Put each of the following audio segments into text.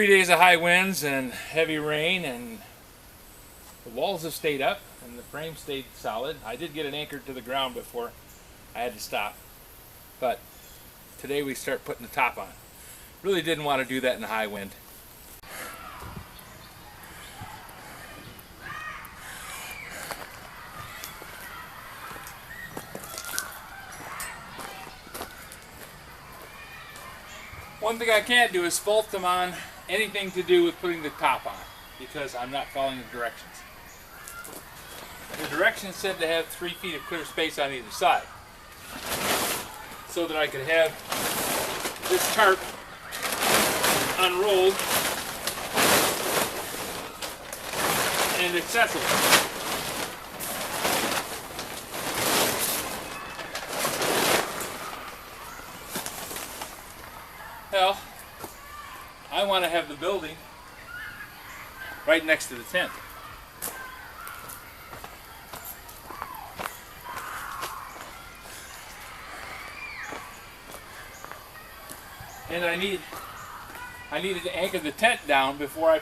days of high winds and heavy rain, and the walls have stayed up and the frame stayed solid. I did get it anchored to the ground before I had to stop, but today we start putting the top on. Really didn't want to do that in a high wind. One thing I can't do is fault them on anything to do with putting the top on, because I'm not following the directions. The directions said to have 3 feet of clear space on either side, so that I could have this tarp unrolled and accessible. Well, I want to have the building right next to the tent. And I needed to anchor the tent down before I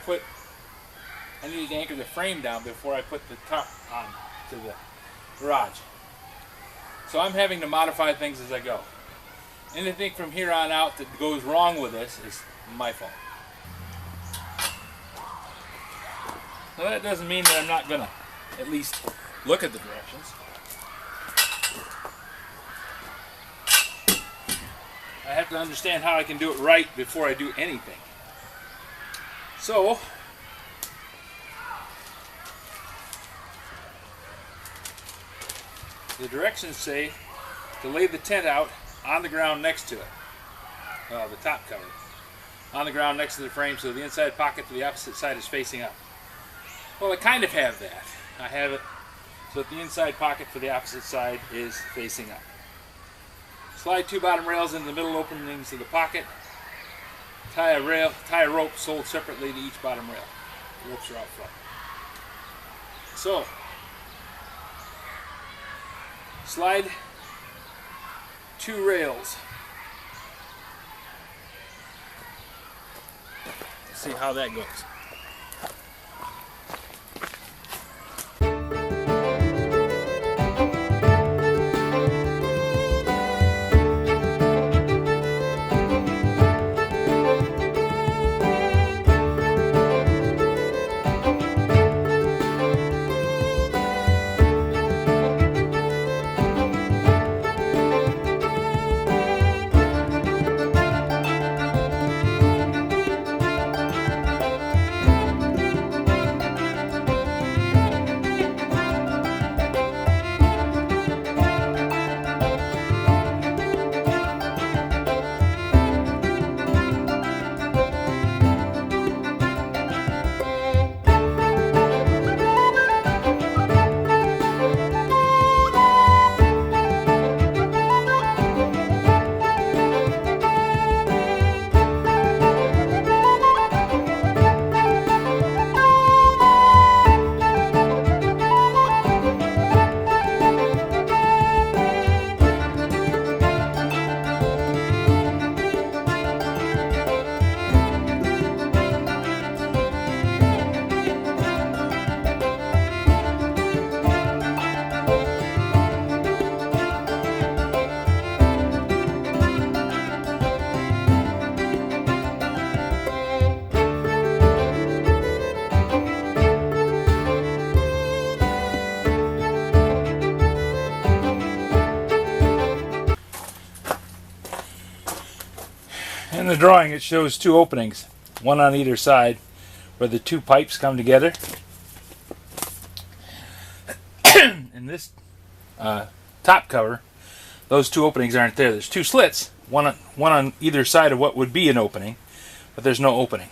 needed to anchor the frame down before I put the top on to the garage. So I'm having to modify things as I go. Anything from here on out that goes wrong with this is my fault. Now that doesn't mean that I'm not going to at least look at the directions. I have to understand how I can do it right before I do anything. So, the directions say to lay the tent out on the ground next to it, the top cover, on the ground next to the frame, so the inside pocket to the opposite side is facing up. Well, I kind of have that. I have it so that the inside pocket for the opposite side is facing up. Slide 2 bottom rails into the middle openings of the pocket. Tie a rope sold separately to each bottom rail. The ropes are out front. So, slide 2 rails. Let's see how that goes. In the drawing it shows 2 openings, one on either side, where the 2 pipes come together. In this top cover, those 2 openings aren't there. There's 2 slits, one on either side of what would be an opening, but there's no opening.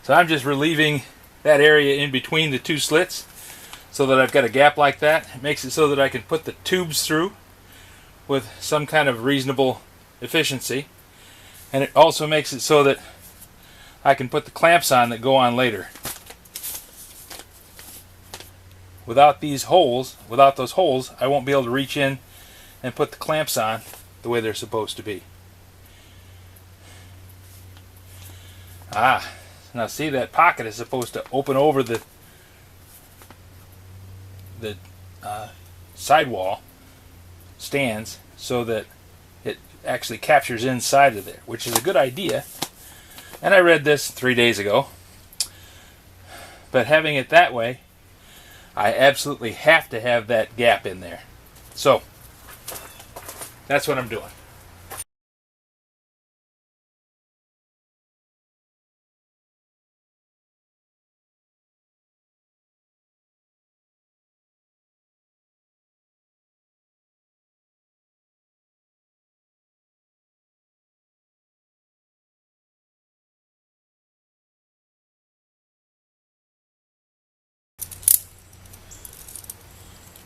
So I'm just relieving that area in between the 2 slits so that I've got a gap like that. It makes it so that I can put the tubes through with some kind of reasonable efficiency. And it also makes it so that I can put the clamps on that go on later. Without those holes, I won't be able to reach in and put the clamps on the way they're supposed to be. Now see, that pocket is supposed to open over the sidewall stands so that it actually captures inside of there, which is a good idea. And I read this 3 days ago. But having it that way, I absolutely have to have that gap in there. So that's what I'm doing.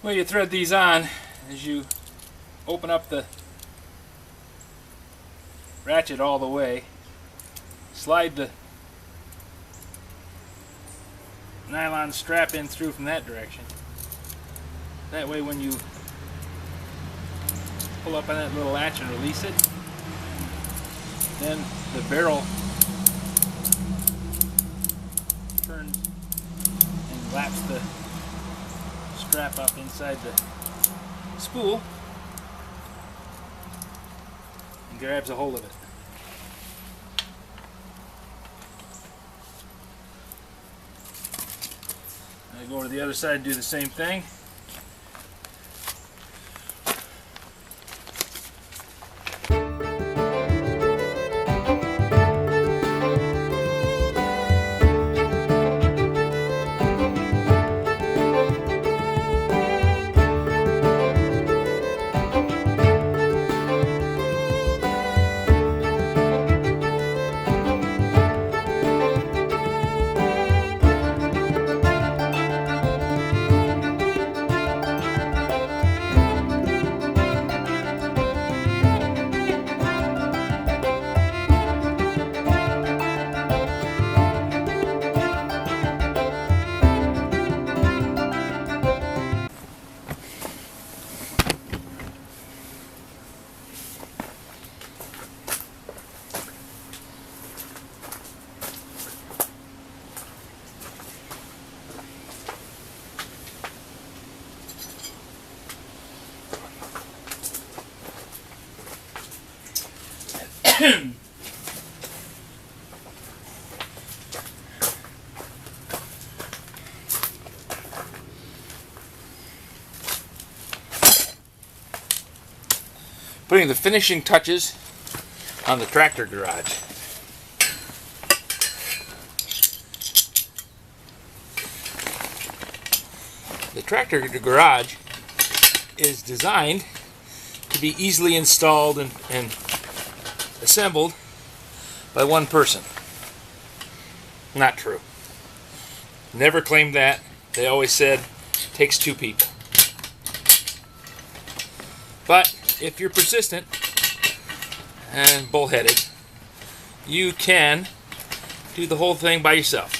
Well, you thread these on as you open up the ratchet all the way, slide the nylon strap in through from that direction. That way when you pull up on that little latch and release it, then the barrel turns and laps the strap up inside the spool and grabs a hold of it. I go over to the other side and do the same thing. Putting the finishing touches on the tractor garage. The tractor garage is designed to be easily installed and assembled by one person. Not true. Never claimed that. They always said it takes two people. But if you're persistent and bullheaded, you can do the whole thing by yourself.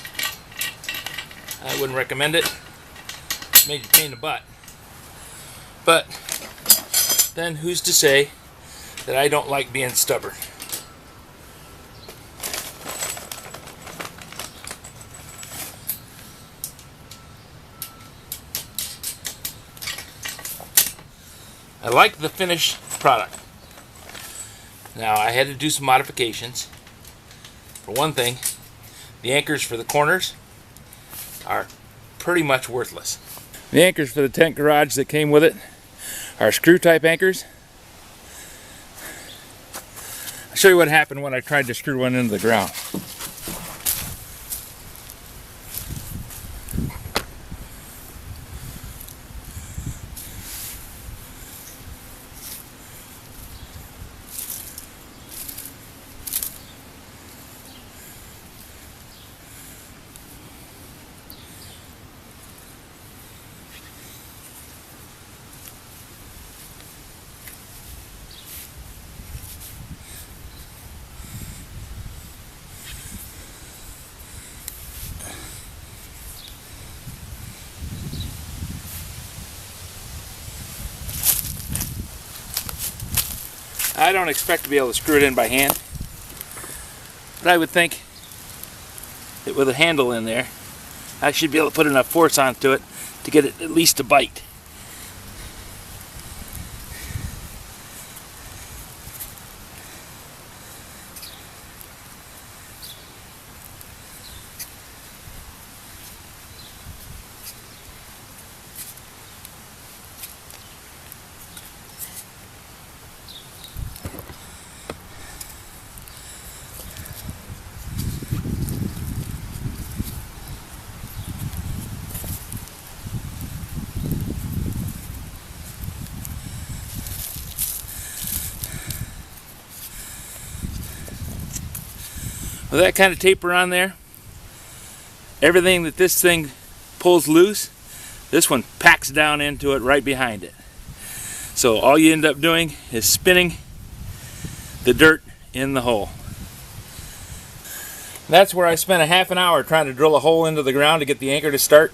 I wouldn't recommend it. It made you pain in the butt. But then who's to say that I don't like being stubborn? I like the finished product. Now I had to do some modifications. For one thing, the anchors for the corners are pretty much worthless. The anchors for the tent garage that came with it are screw type anchors. I'll show you what happened when I tried to screw one into the ground. I don't expect to be able to screw it in by hand, but I would think it with a handle in there, I should be able to put enough force onto it to get it at least to bite. With that kind of taper on there, everything that this thing pulls loose, this one packs down into it right behind it. So all you end up doing is spinning the dirt in the hole. That's where I spent a half an hour trying to drill a hole into the ground to get the anchor to start,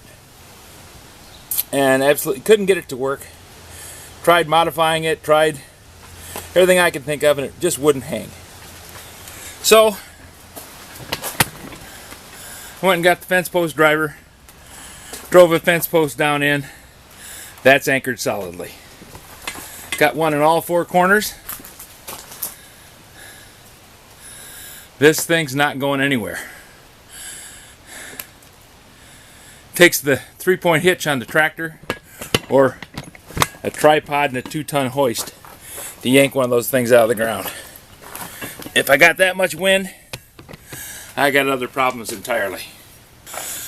and absolutely couldn't get it to work. Tried modifying it, tried everything I could think of, and it just wouldn't hang. So I went and got the fence post driver, drove a fence post down in. That's anchored solidly. Got one in all four corners. This thing's not going anywhere. Takes the 3-point hitch on the tractor or a tripod and a 2-ton hoist to yank one of those things out of the ground. If I got that much wind, I got other problems entirely.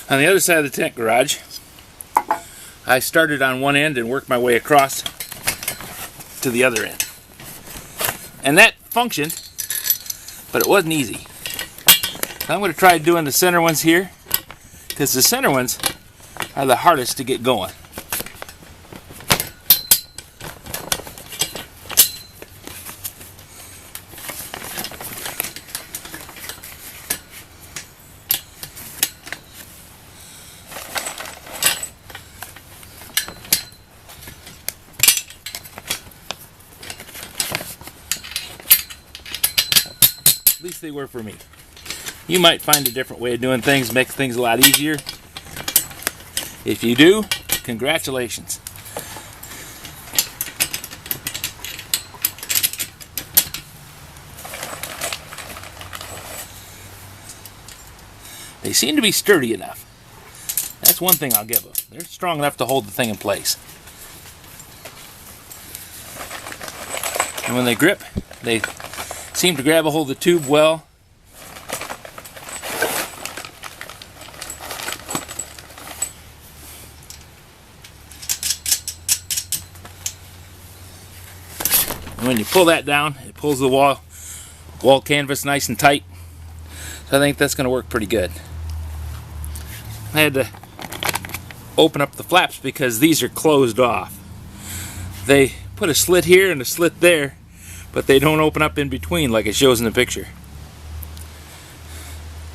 On the other side of the tent garage, I started on one end and worked my way across to the other end. And that functioned, but it wasn't easy. I'm going to try doing the center ones here, because the center ones are the hardest to get going. At least they were for me. You might find a different way of doing things, makes things a lot easier. If you do, congratulations. They seem to be sturdy enough. That's one thing I'll give them. They're strong enough to hold the thing in place. And when they grip, they seem to grab a hold of the tube well. And when you pull that down, it pulls the wall canvas nice and tight. So I think that's going to work pretty good. I had to open up the flaps because these are closed off. They put a slit here and a slit there, but they don't open up in between like it shows in the picture.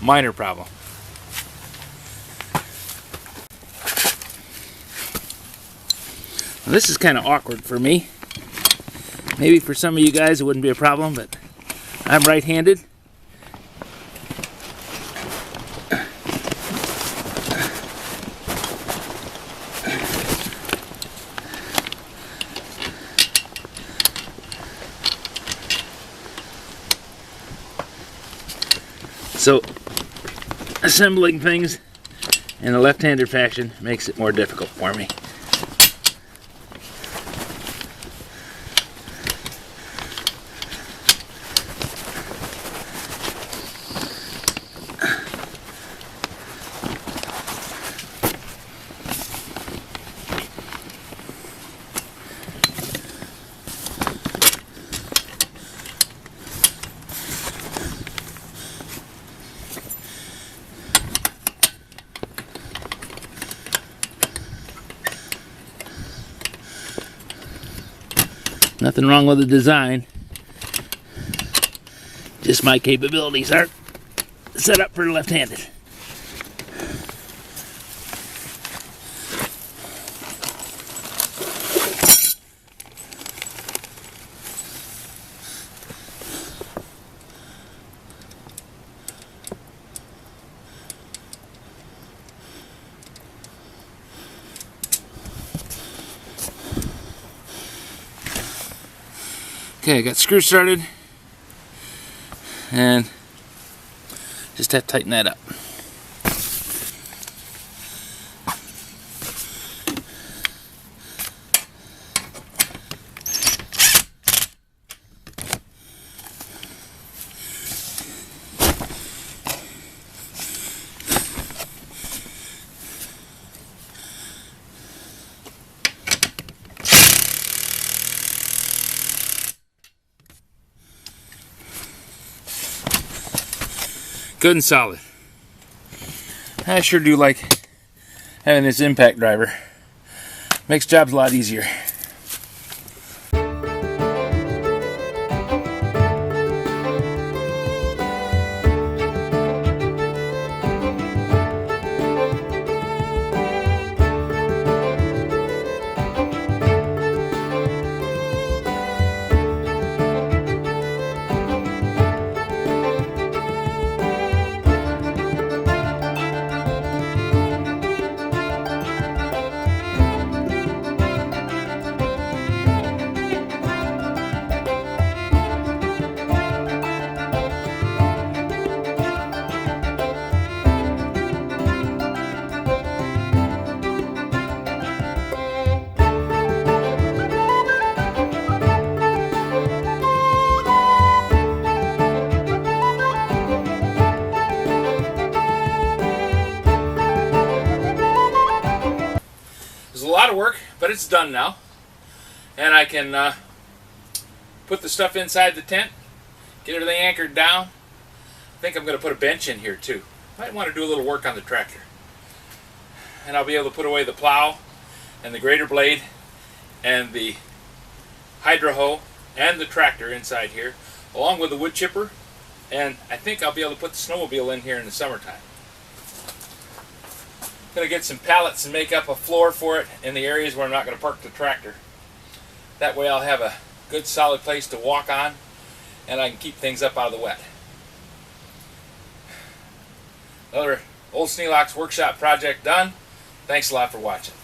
Minor problem. Well, this is kind of awkward for me. Maybe for some of you guys it wouldn't be a problem, but I'm right-handed. So assembling things in a left-handed fashion makes it more difficult for me. Nothing wrong with the design. Just my capabilities aren't set up for left-handed. Okay, I got screw started, and just have to tighten that up. Good and solid. I sure do like having this impact driver. Makes jobs a lot easier. It was a lot of work, but it's done now. And I can put the stuff inside the tent, get everything anchored down. I think I'm going to put a bench in here too. Might want to do a little work on the tractor. And I'll be able to put away the plow and the grader blade and the hydro hoe and the tractor inside here, along with the wood chipper. And I think I'll be able to put the snowmobile in here in the summertime. I'm going to get some pallets and make up a floor for it in the areas where I'm not going to park the tractor. That way I'll have a good solid place to walk on, and I can keep things up out of the wet. Another Old Sneelock's workshop project done. Thanks a lot for watching.